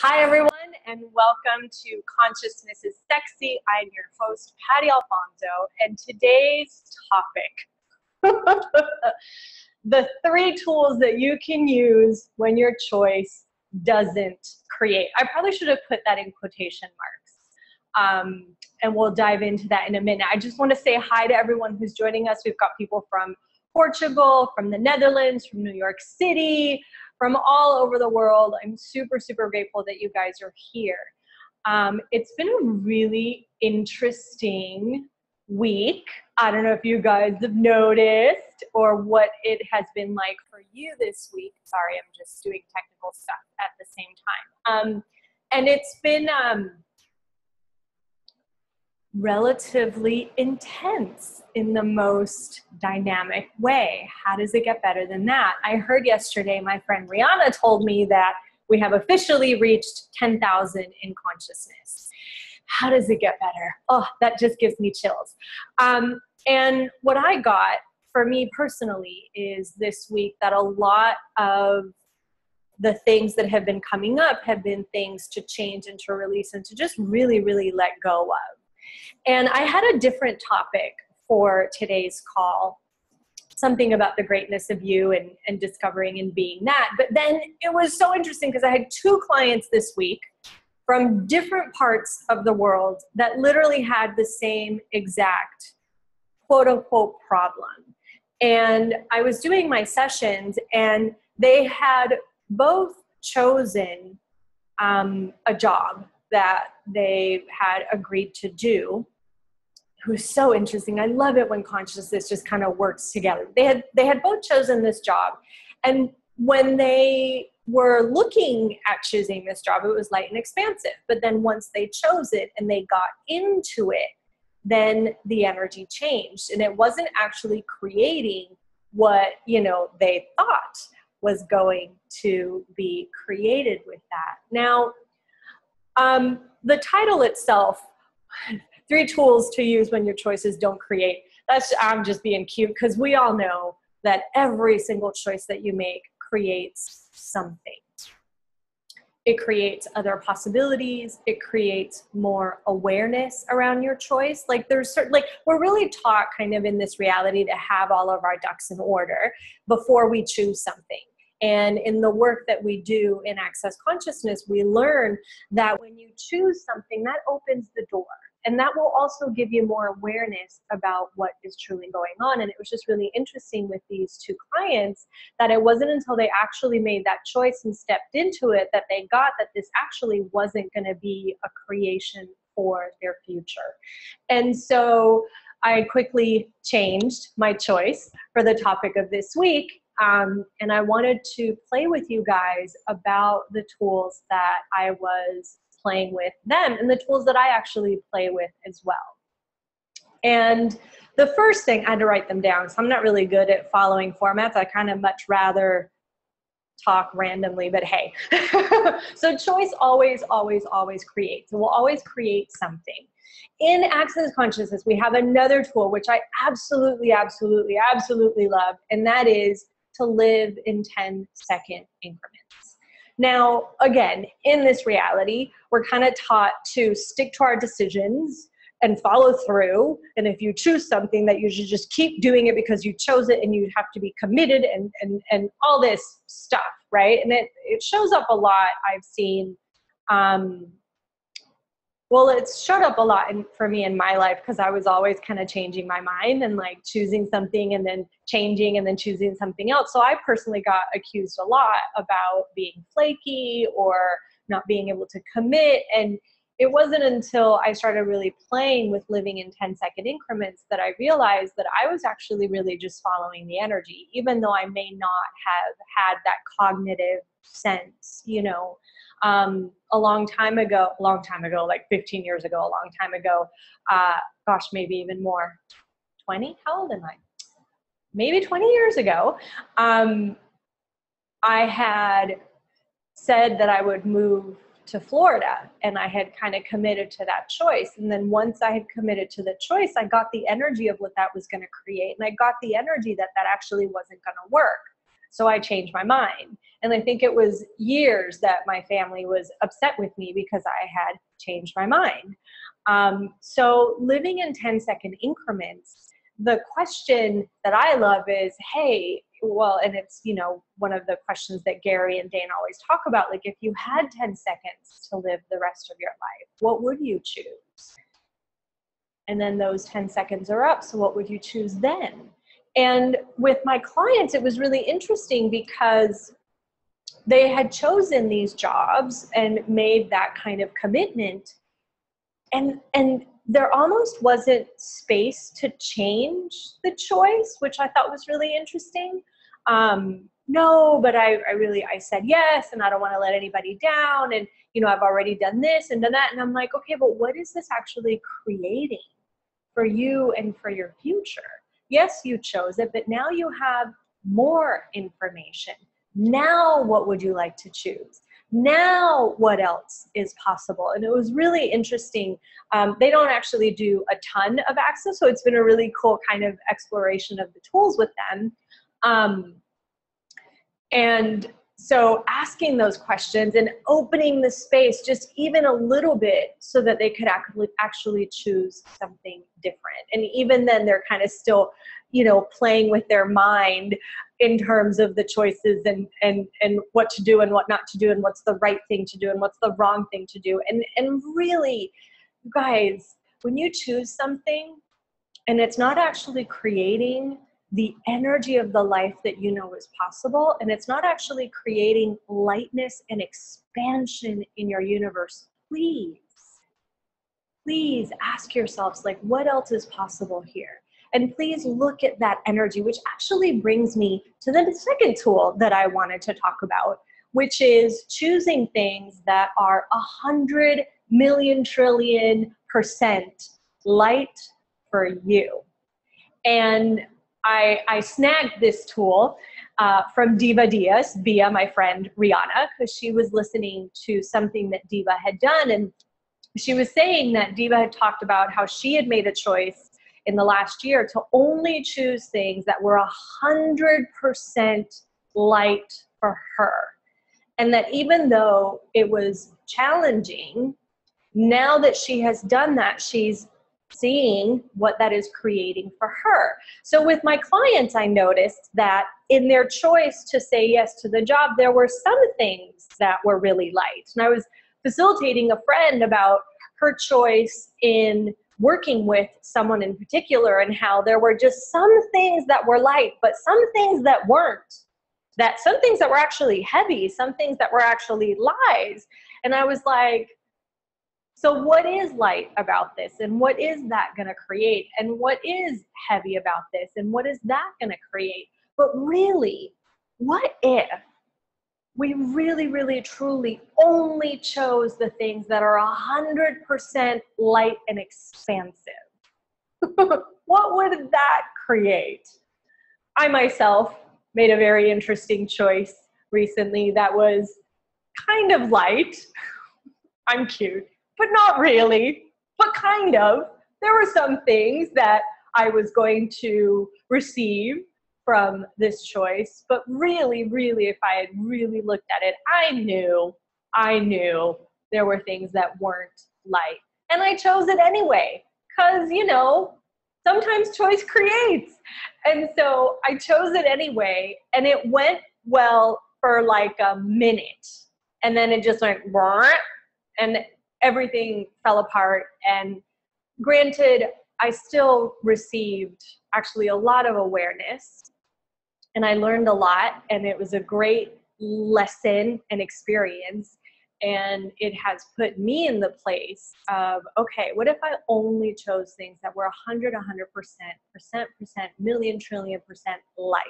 Hi, everyone, and welcome to Consciousness is Sexy. I'm your host, Patty Alfonso, and today's topic, the 3 tools that you can use when your choice doesn't create. I probably should have put that in quotation marks, and we'll dive into that in a minute. I just want to say hi to everyone who's joining us. We've got people from Portugal, from the Netherlands, from New York City, from all over the world. I'm super, super grateful that you guys are here. It's been a really interesting week. I don't know if you guys have noticed or what it has been like for you this week. Sorry, I'm just doing technical stuff at the same time. And it's been relatively intense in the most dynamic way. How does it get better than that? I heard yesterday my friend Rihanna told me that we have officially reached 10,000 in consciousness. How does it get better? Oh, that just gives me chills. And what I got for me personally is this week that a lot of the things that have been coming up have been things to change and to release and to just really, really let go of. And I had a different topic for today's call, something about the greatness of you and discovering and being that. But then it was so interesting because I had 2 clients this week from different parts of the world that literally had the same exact quote unquote problem. And I was doing my sessions and they had both chosen a job that they had agreed to do. It was so interesting. I love it when consciousness just kind of works together. They had both chosen this job. And when they were looking at choosing this job, it was light and expansive. But then once they chose it and they got into it, then the energy changed. And it wasn't actually creating what, they thought was going to be created with that. Now, the title itself, 3 tools to use when your choices don't create. I'm just being cute because we all know that every single choice that you make creates something. It creates other possibilities. It creates more awareness around your choice. We're really taught kind of in this reality to have all of our ducks in order before we choose something. And in the work that we do in Access Consciousness, we learn that when you choose something, that opens the door. And that will also give you more awareness about what is truly going on. And it was just really interesting with these 2 clients that it wasn't until they actually made that choice and stepped into it that they got that this actually wasn't going to be a creation for their future. And so I quickly changed my choice for the topic of this week. And I wanted to play with you guys about the tools that I was playing with them and the tools that I actually play with as well. And the first thing, I had to write them down, so I'm not really good at following formats. I kind of much rather talk randomly, but hey. So choice always, always, always creates. So we'll always create something. In Access Consciousness, we have another tool, which I absolutely, absolutely, absolutely love, and that is to live in 10-second increments. Now, again, in this reality, we're kind of taught to stick to our decisions and follow through. And if you choose something, that you should just keep doing it because you chose it and you have to be committed and all this stuff, right? And it shows up a lot. I've seen, it's showed up a lot for me in my life because I was always kind of changing my mind and like choosing something and then changing and then choosing something else. So I personally got accused a lot about being flaky or not being able to commit. And it wasn't until I started really playing with living in 10-second increments that I realized that I was actually really just following the energy, even though I may not have had that cognitive sense, a long time ago, like 15 years ago, a long time ago, maybe even more, 20, how old am I? Maybe 20 years ago, I had said that I would move to Florida and I had kind of committed to that choice. And then once I had committed to the choice, I got the energy of what that was going to create. And I got the energy that actually wasn't going to work. So I changed my mind. And I think it was years that my family was upset with me because I had changed my mind. So living in 10-second increments, the question that I love is, hey, well, and it's, you know, one of the questions that Gary and Dane always talk about, like, if you had 10 seconds to live the rest of your life, what would you choose? And then those 10 seconds are up. So what would you choose then? And with my clients, it was really interesting because they had chosen these jobs and made that kind of commitment. And there almost wasn't space to change the choice, which I thought was really interesting. No, but I said yes, and I don't want to let anybody down. And, you know, I've already done this and done that. And I'm like, okay, but what is this actually creating for you and for your future? Yes, you chose it, but now you have more information. Now, what would you like to choose? Now, what else is possible? And it was really interesting. They don't actually do a ton of access, so it's been a really cool kind of exploration of the tools with them. And so asking those questions and opening the space just even a little bit so that they could actually choose something different. And even then they're kind of still, you know, playing with their mind in terms of the choices and what to do and what not to do and what's the right thing to do and what's the wrong thing to do. And really, guys, when you choose something and it's not actually creating the energy of the life that you know is possible, and it's not actually creating lightness and expansion in your universe, please ask yourselves, like, what else is possible here? And please look at that energy, which actually brings me to the second tool that I wanted to talk about, which is choosing things that are 100,000,000,000,000,000,000% light for you. And I snagged this tool from Diva Diaz via my friend Rihanna, because she was listening to something that Diva had done. And she was saying that Diva had talked about how she had made a choice in the last year to only choose things that were 100% light for her. And that even though it was challenging, now that she has done that, she's seeing what that is creating for her. So with my clients, I noticed that in their choice to say yes to the job, there were some things that were really light. And I was facilitating a friend about her choice in working with someone in particular and how there were just some things that were light, but some things that weren't. That some things that were actually heavy, some things that were actually lies. And I was like, so what is light about this? And what is that going to create? And what is heavy about this? And what is that going to create? But really, what if we really, really, truly only chose the things that are 100% light and expansive? What would that create? I myself made a very interesting choice recently that was kind of light. I'm cute, but not really, but kind of. There were some things that I was going to receive from this choice, but really, really, if I had really looked at it, I knew there were things that weren't light. And I chose it anyway, because, you know, sometimes choice creates. And so I chose it anyway, and it went well for like a minute. And then it just went, and everything fell apart. And granted, I still received actually a lot of awareness, and I learned a lot, and it was a great lesson and experience. And it has put me in the place of, okay, what if I only chose things that were 100%, million, trillion percent light?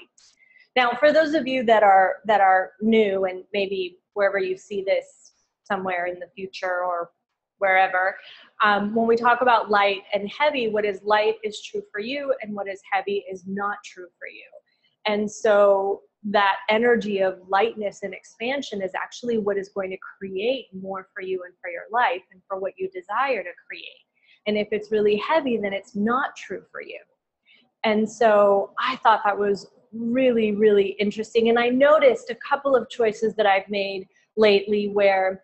Now, for those of you that are new, and maybe wherever you see this somewhere in the future or wherever, when we talk about light and heavy, what is light is true for you, and what is heavy is not true for you. And so that energy of lightness and expansion is actually what is going to create more for you and for your life and for what you desire to create. And if it's really heavy, then it's not true for you. And so I thought that was really, really interesting. And I noticed a couple of choices that I've made lately where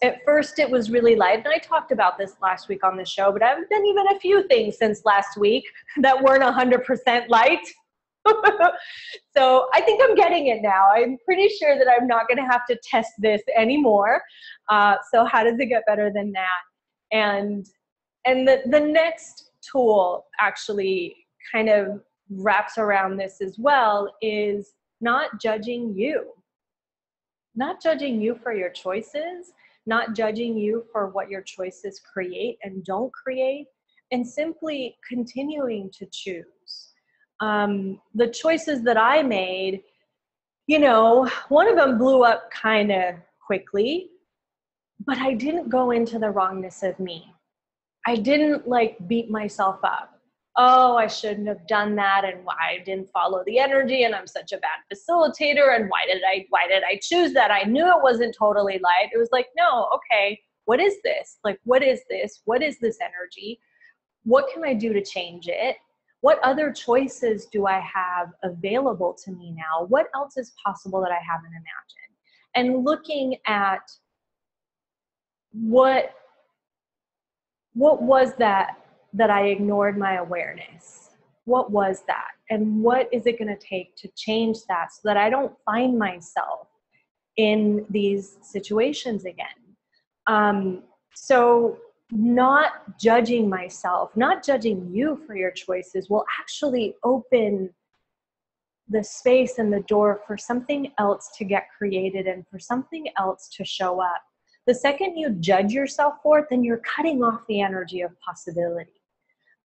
at first it was really light. And I talked about this last week on the show, but I've done even a few things since last week that weren't 100% light. So I think I'm getting it now. I'm pretty sure that I'm not going to have to test this anymore. So how does it get better than that? And the next tool actually kind of wraps around this as well is not judging you. Not judging you for your choices, not judging you for what your choices create and don't create, and simply continuing to choose. The choices that I made, you know, one of them blew up kind of quickly, but I didn't go into the wrongness of me. I didn't like beat myself up. Oh, I shouldn't have done that, and why I didn't follow the energy, and I'm such a bad facilitator, and why did I choose that? I knew it wasn't totally light. It was like, no, okay, what is this? Like, what is this? What is this energy? What can I do to change it? What other choices do I have available to me now? What else is possible that I haven't imagined? And looking at what was that I ignored my awareness? What was that? And what is it going to take to change that so that I don't find myself in these situations again? So not judging myself, not judging you for your choices will actually open the space and the door for something else to get created and for something else to show up. The second you judge yourself for it, then you're cutting off the energy of possibility.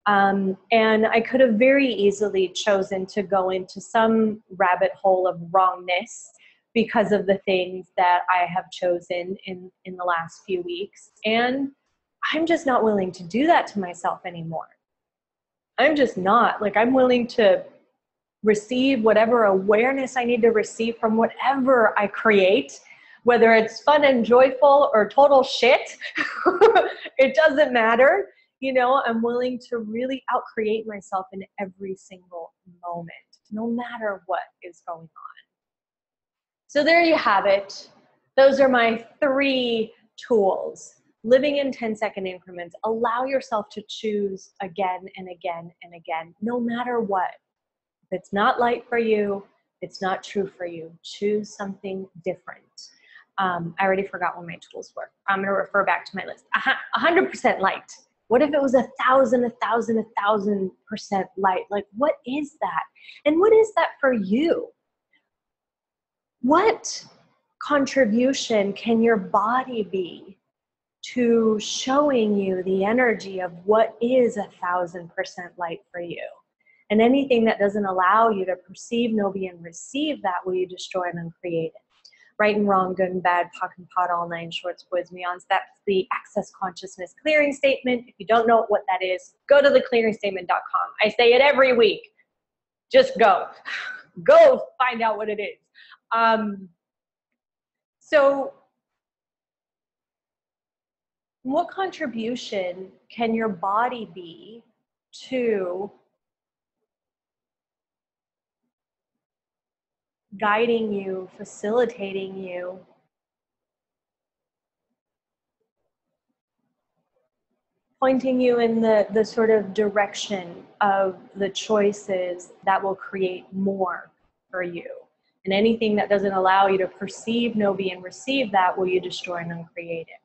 And I could have very easily chosen to go into some rabbit hole of wrongness because of the things that I have chosen in the last few weeks. And I'm just not willing to do that to myself anymore. I'm just not. Like, I'm willing to receive whatever awareness I need to receive from whatever I create, whether it's fun and joyful or total shit. It doesn't matter. You know, I'm willing to really outcreate myself in every single moment, no matter what is going on. So there you have it. Those are my 3 tools. Living in 10-second increments. Allow yourself to choose again and again and again, no matter what. If it's not light for you, it's not true for you. Choose something different. I already forgot what my tools were. I'm going to refer back to my list. 100% light. What if it was 1,000% light? Like, what is that? And what is that for you? What contribution can your body be to showing you the energy of what is 1,000% light for you? And anything that doesn't allow you to perceive, know, be, and receive that, will you destroy and uncreate it? Right and wrong, good and bad, POC and POD, all 9 shorts, boys, meons. That's the Access Consciousness Clearing Statement. If you don't know what that is, go to theclearingstatement.com. I say it every week. Just go. Go find out what it is. So what contribution can your body be to guiding you, facilitating you, pointing you in the sort of direction of the choices that will create more for you? And anything that doesn't allow you to perceive, know, be, and receive that, will you destroy and uncreate it?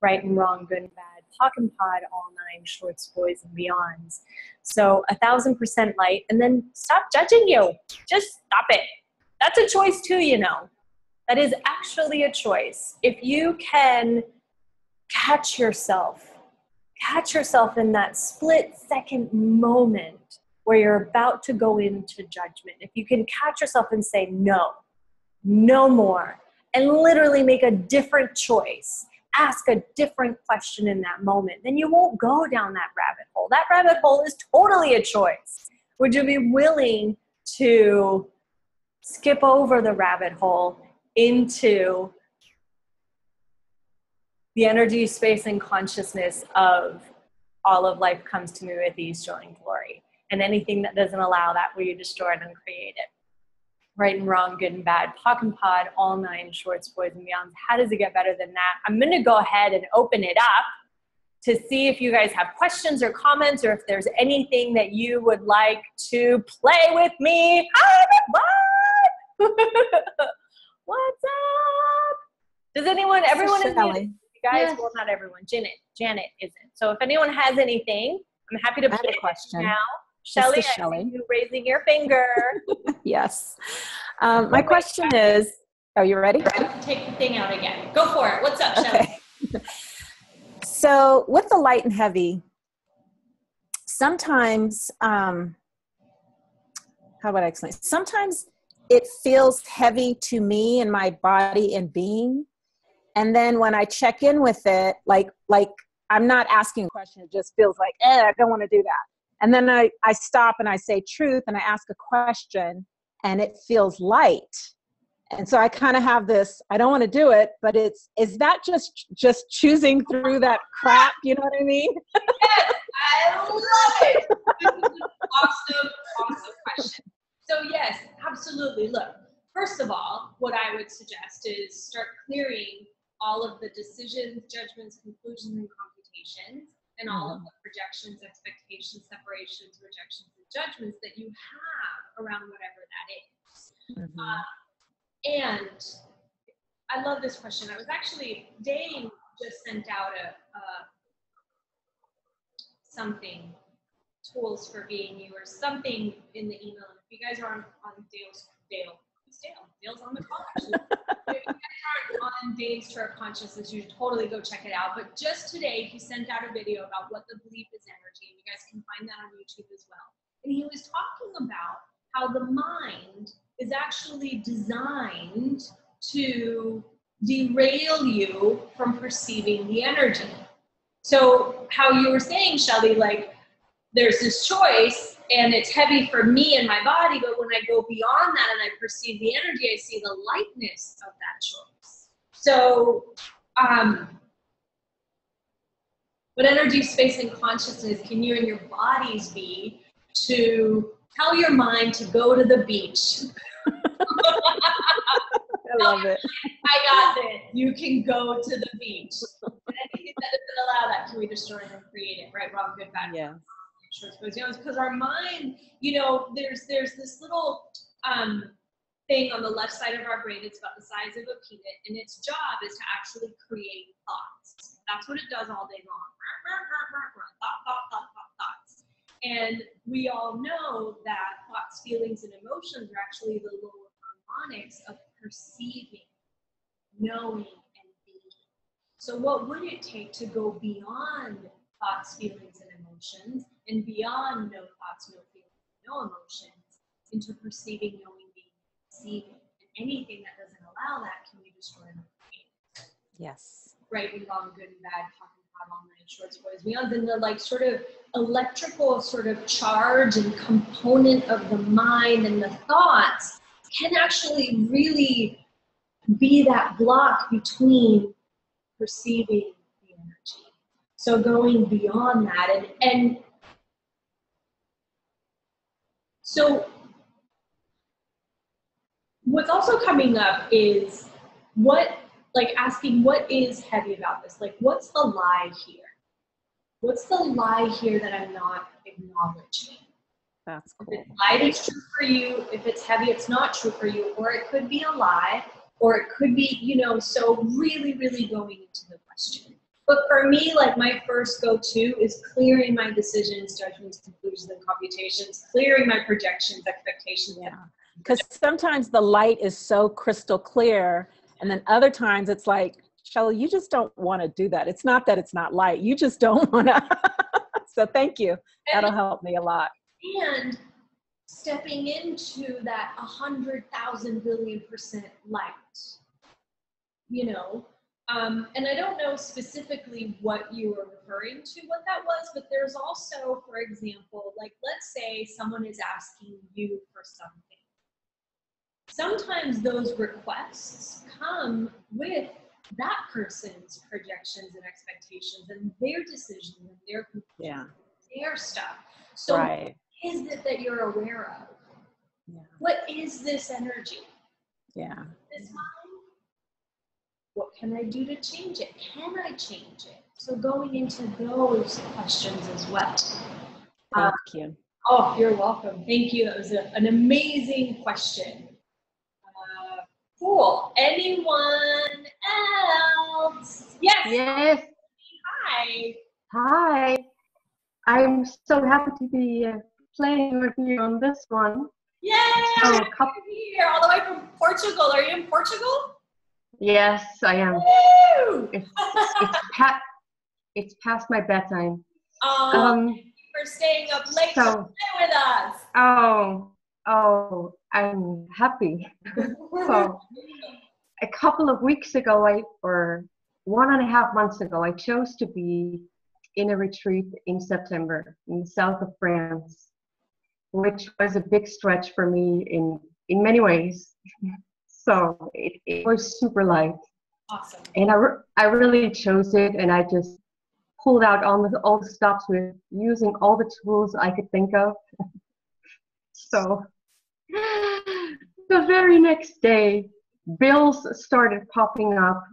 Right and wrong, good and bad, POC and POD, all 9 shorts, boys, and beyonds. So 1,000% light, and then stop judging you. Just stop it. That's a choice too, you know. That is actually a choice. If you can catch yourself in that split-second moment where you're about to go into judgment, if you can catch yourself and say, no, no more, and literally make a different choice, ask a different question in that moment, then you won't go down that rabbit hole. That rabbit hole is totally a choice. Would you be willing to skip over the rabbit hole into the energy, space, and consciousness of all of life comes to me with ease, joy, and glory? And anything that doesn't allow that, will you destroy it and create it? Right and wrong, good and bad, POC and pod, all 9 shorts, boys and beyonds. How does it get better than that? I'm going to go ahead and open it up to see if you guys have questions or comments, or if there's anything that you would like to play with me. What? What's up? Does anyone, everyone is muted. You guys, yes. Well, not everyone. Janet isn't. So if anyone has anything, I'm happy to play a question now. Shelly, I see you raising your finger. Yes. My question is, are you ready? Take the thing out again. Go for it. What's up, Shelly? Okay. So with the light and heavy, sometimes, how would I explain? Sometimes it feels heavy to me and my body and being. And then when I check in with it, like I'm not asking a question. It just feels like, I don't want to do that. And then I stop and I say truth and I ask a question and it feels light. And so I kind of have this, I don't want to do it, but is that just choosing through that crap? You know what I mean? Yes, I love it. This is an awesome question. So yes, absolutely. Look, first of all, what I would suggest is start clearing all of the decisions, judgments, conclusions, and computations, and all of the projections, expectations, separations, rejections, and judgments that you have around whatever that is. And I love this question. I was actually, Dane just sent out something, tools for being you, or something in the email. And if you guys are on Dale's on the call, actually. If you guys aren't on Dave's Tour of Consciousness, you should totally go check it out. But just today, he sent out a video about what the belief is energy, and you guys can find that on YouTube as well. And he was talking about how the mind is actually designed to derail you from perceiving the energy. So how you were saying, Shelly, like there's this choice and it's heavy for me and my body, but when I go beyond that and I perceive the energy, I see the lightness of that choice. So what energy, space, and consciousness can you and your bodies be to tell your mind to go to the beach? I love it. I got this. You can go to the beach. And anything that doesn't allow that, can we destroy and create it? Right, wrong, good, bad. Yeah. Because our mind, you know, there's this little thing on the left side of our brain. It's about the size of a peanut, and its job is to actually create thoughts. That's what it does all day long. Thoughts. And we all know that thoughts, feelings, and emotions are actually the lower harmonics of perceiving, knowing, and being. So what would it take to go beyond thoughts, feelings, and emotions, and beyond no thoughts, no feelings, no emotions, into perceiving, knowing, being, perceiving? And anything that doesn't allow that, can we destroy and create? Yes. Right and wrong, good and bad, POC and pod, all 9 shorts, boys and beyonds. And the like sort of electrical sort of charge and component of the mind and the thoughts can actually really be that block between perceiving the energy. So going beyond that, and so what's also coming up is asking what is heavy about this? Like, what's the lie here? What's the lie here that I'm not acknowledging? That's cool. If it's light, it's true for you. If it's heavy, it's not true for you. Or it could be a lie, or it could be, you know, so really, really going into the question. But for me, like my first go-to is clearing my decisions, judgments, conclusions, and computations, clearing my projections, expectations. Yeah, because sometimes the light is so crystal clear, and then other times it's like, Shelly, you just don't want to do that. It's not that it's not light. You just don't want to. So thank you. That'll help me a lot. And stepping into that 100,000 billion% light, you know, and I don't know specifically what you were referring to, what that was, but there's also, for example, like let's say someone is asking you for something. Sometimes those requests come with that person's projections and expectations and their decisions and their conclusions, their stuff. So right. is it that you're aware of? Yeah. What is this energy? Yeah. This mind? What can I do to change it? Can I change it? So going into those questions as well. Thank you. Oh, you're welcome. Thank you. That was an amazing question. Cool. Anyone else? Yes. Yes. Hi. Hi. I'm so happy to be playing with you on this one. Yay! So, I'm happy to be here all the way from Portugal. Are you in Portugal? yes, I am. Woo! It's past my bedtime. Thank you for staying up late to play with us. I'm happy. So, a couple of weeks ago, or 1.5 months ago, I chose to be in a retreat in September in the south of France, which was a big stretch for me in many ways. So it was super light. Awesome. And I really chose it, and I just pulled out all the stops with using all the tools I could think of. So the very next day, bills started popping up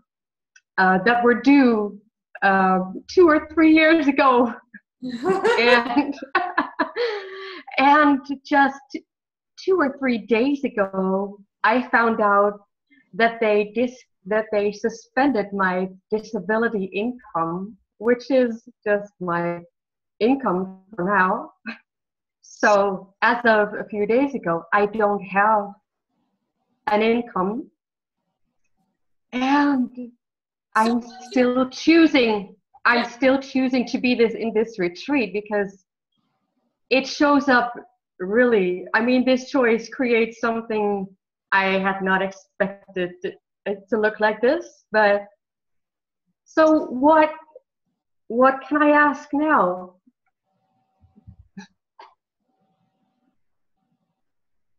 that were due 2 or 3 years ago. and and just 2 or 3 days ago, I found out that they suspended my disability income, which is just my income for now. So as of a few days ago, I don't have an income, and I'm still choosing to be in this retreat because it shows up really. I mean, this choice creates something I had not expected to look like this. But so what can I ask now?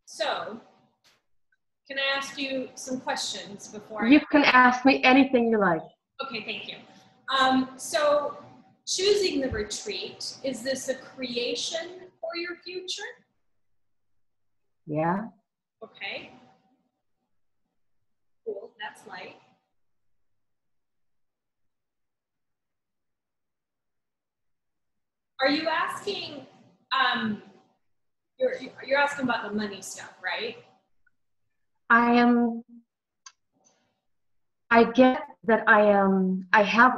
So, can I ask you some questions before You can ask me anything you like. Okay, thank you. So, choosing the retreat, is this a creation for your future? Yeah. Okay. Cool, that's light. Are you asking, you're asking about the money stuff, right? I get that I have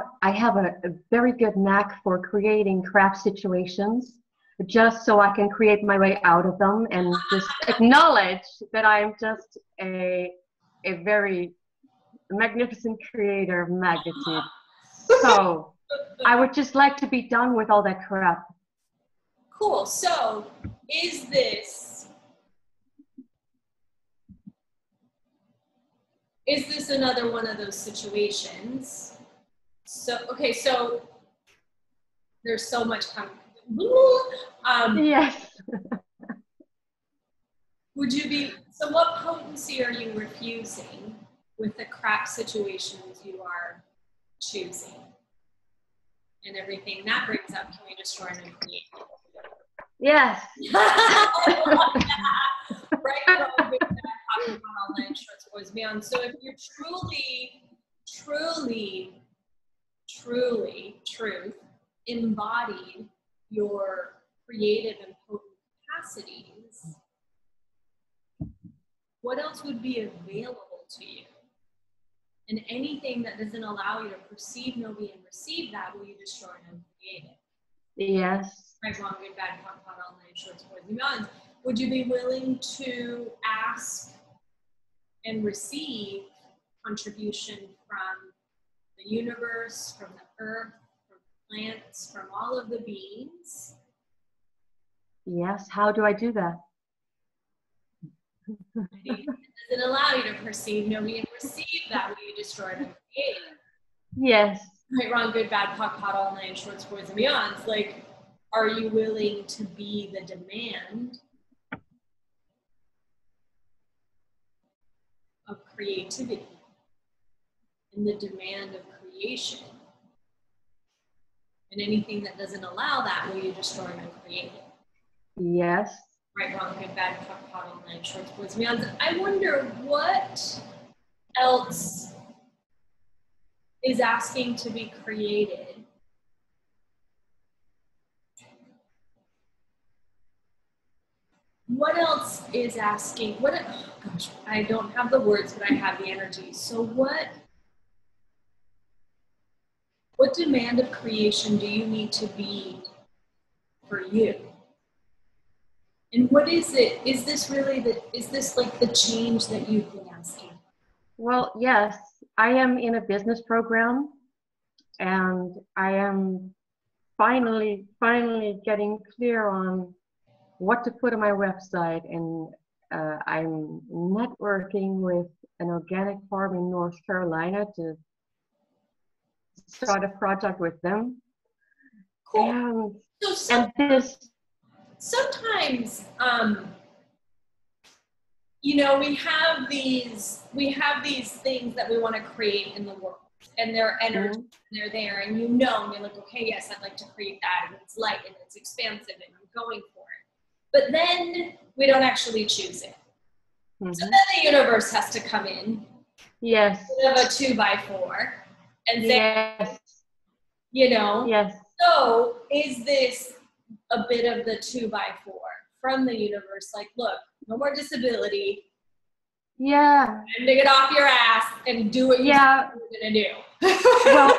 a very good knack for creating crap situations just so I can create my way out of them and just acknowledge that I'm just a very magnificent creator of magnitude. So I would just like to be done with all that crap. Cool. So is this another one of those situations? So, okay, so there's so much coming. Yes. So what potency are you refusing with the crap situations you are choosing? And everything that brings up, can we destroy and create? Yes. Right, talking about all night shorts, boys beyond. So if you're truth embodied your creative and potent capacities, what else would be available to you? And anything that doesn't allow you to perceive, know, be, and receive that, will you destroy and create it? Yes. Right, wrong, good, bad, hot, all night shorts, boys and beyond. Would you be willing to ask and receive contribution from the universe, from the earth, from plants, from all of the beings? Yes. How do I do that? It doesn't allow you to perceive, know, be, and receive that, will you destroy and create it? Yes. Right, wrong, good, bad, pot, all night shorts, boys and beyonds. Like, are you willing to be the demand of creativity and the demand of creation? And anything that doesn't allow that, will you destroy and create it? Yes. Right, wrong, good, bad, cup, hot, online, shorts, boys, beyond. I wonder what else is asking to be created. What else is asking? Oh gosh, I don't have the words, but I have the energy. So what demand of creation do you need to be for you? And what is it? Is this like the change that you've been asking? Well, yes, I am in a business program, and I am finally getting clear on what to put on my website, and I'm networking with an organic farm in North Carolina to start a project with them. Cool. And this sometimes, you know, we have these things that we want to create in the world, and they're energy, and they're there, and you know, and you're like, okay, yes, I'd like to create that, and it's light, and it's expansive, and I'm going for it. But then we don't actually choose it. So then the universe has to come in. Yes. Instead of a 2x4 and say, yes. You know? Yes. So is this a bit of the 2x4 from the universe? Like, look, no more disability. Yeah. And dig it off your ass and do what you're going to do. Well,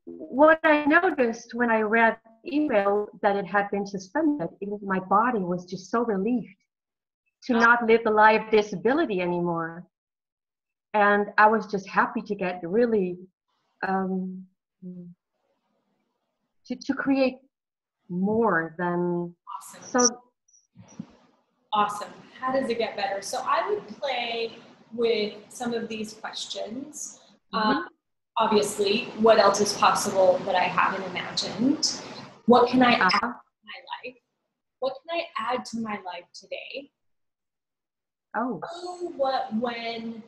what I noticed when I read the email that it had been suspended, my body was just so relieved to not live the life of disability anymore. And I was just happy to get really, to create more than. Awesome. Awesome. How does it get better? So I would play with some of these questions. Obviously, what else is possible that I haven't imagined? What can I add to my life? What can I add to my life today? Oh. Who, what, when,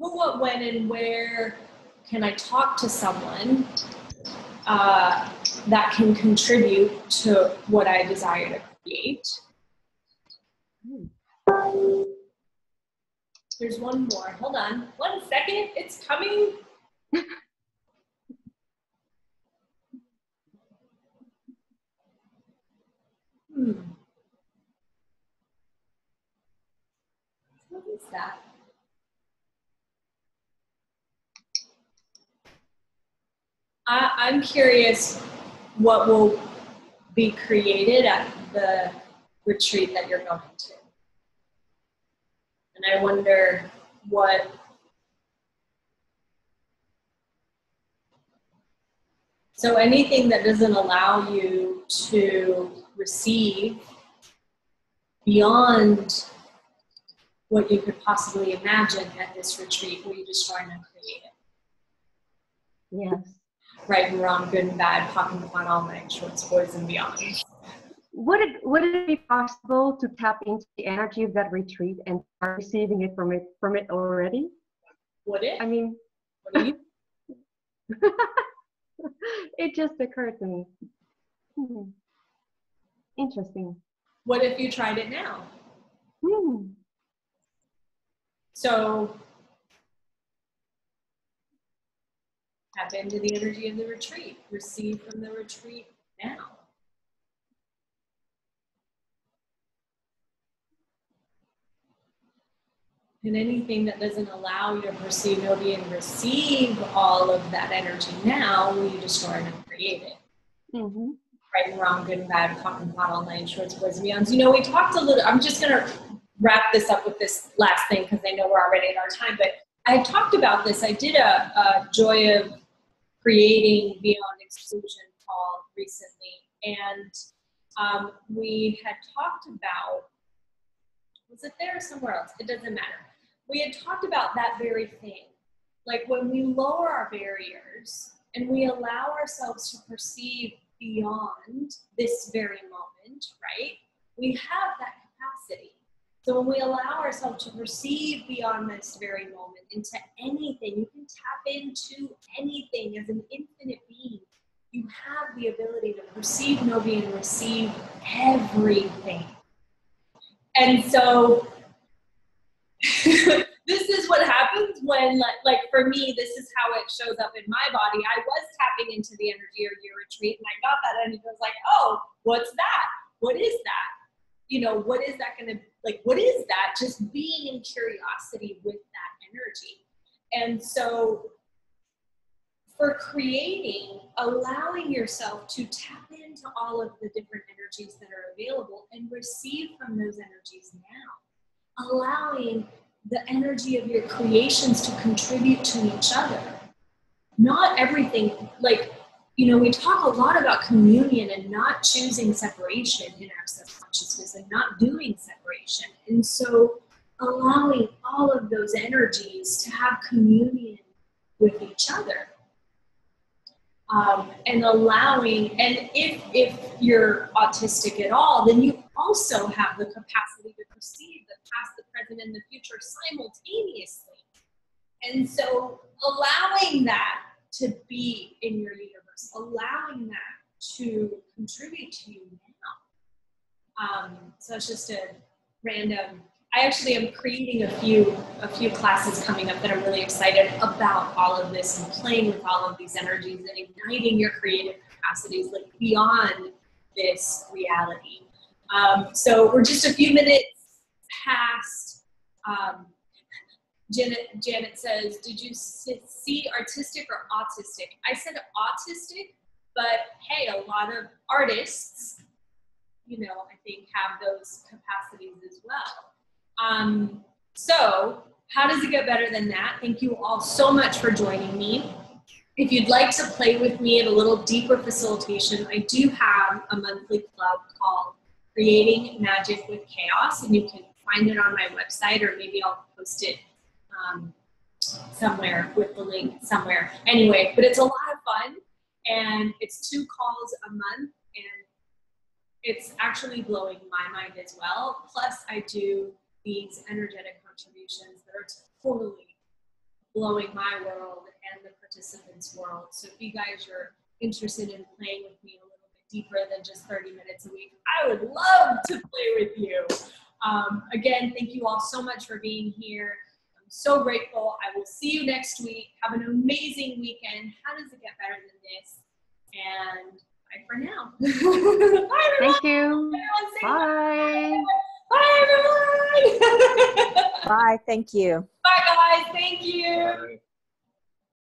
and where can I talk to someone that can contribute to what I desire to create? There's one more. Hold on. 1 second. It's coming. What is that? I'm curious what will be created at the retreat that you're going to. And I wonder what so anything that doesn't allow you to receive beyond what you could possibly imagine at this retreat, will you destroy and create it? Yes. Right and wrong, good and bad, popping the fun all night, shorts, boys, and beyond. Would it be possible to tap into the energy of that retreat and start receiving it from it already? Would it? I mean, what do you? It just occurred to me. Interesting. What if you tried it now? So tap into the energy of the retreat. Receive from the retreat now. And anything that doesn't allow you to perceive, know, be, and receive all of that energy now, will you destroy and create it? Right and wrong, good and bad, hot and hot, all night, shorts, boys, and beyonds. You know, we talked a little, I'm just going to wrap this up with this last thing because I know we're already at our time, but I talked about this. I did a Joy of Creating Beyond Exclusion call recently, and we had talked about, was it there or somewhere else? It doesn't matter. We had talked about that very thing. Like when we lower our barriers and we allow ourselves to perceive beyond this very moment, right? We have that capacity. So when we allow ourselves to perceive beyond this very moment into anything, you can tap into anything as an infinite being. You have the ability to perceive, know, be, and receive everything. And so this is what happens when, like for me, this is how it shows up in my body. I was tapping into the energy of your retreat, and I got that, and it was like, oh, what's that? What is that? You know, what is that going to, like, what is that? Just being in curiosity with that energy. And so for creating, allowing yourself to tap into all of the different energies that are available and receive from those energies now. Allowing the energy of your creations to contribute to each other. Not everything, like, you know, we talk a lot about communion and not choosing separation in our subconsciousness and not doing separation. And so allowing all of those energies to have communion with each other. And allowing, and if you're autistic at all, then you also have the capacity to perceive the past, the present, and the future simultaneously. And so allowing that to be in your universe, allowing that to contribute to you now. So it's just a random, I actually am creating a few classes coming up that I'm really excited about all of this and playing with all of these energies and igniting your creative capacities, like beyond this reality. So we're just a few minutes past. Janet says, did you see artistic or autistic? I said autistic, but hey, a lot of artists, you know, I think have those capacities as well. So how does it get better than that? Thank you all so much for joining me. If you'd like to play with me at a little deeper facilitation, I do have a monthly club called Creating Magic with Chaos, and you can find it on my website, or maybe I'll post it somewhere with the link somewhere. Anyway, but it's a lot of fun, and it's 2 calls a month, and it's actually blowing my mind as well. Plus, I do these energetic contributions that are totally blowing my world and the participants' world. So if you guys are interested in playing with me a little bit deeper than just 30 minutes a week, I would love to play with you. Again, thank you all so much for being here. I'm so grateful. I will see you next week. Have an amazing weekend. How does it get better than this? And bye for now. Bye, everyone. Thank you. Bye. Bye, everyone. Bye. Thank you. Bye, guys. Thank you. Bye.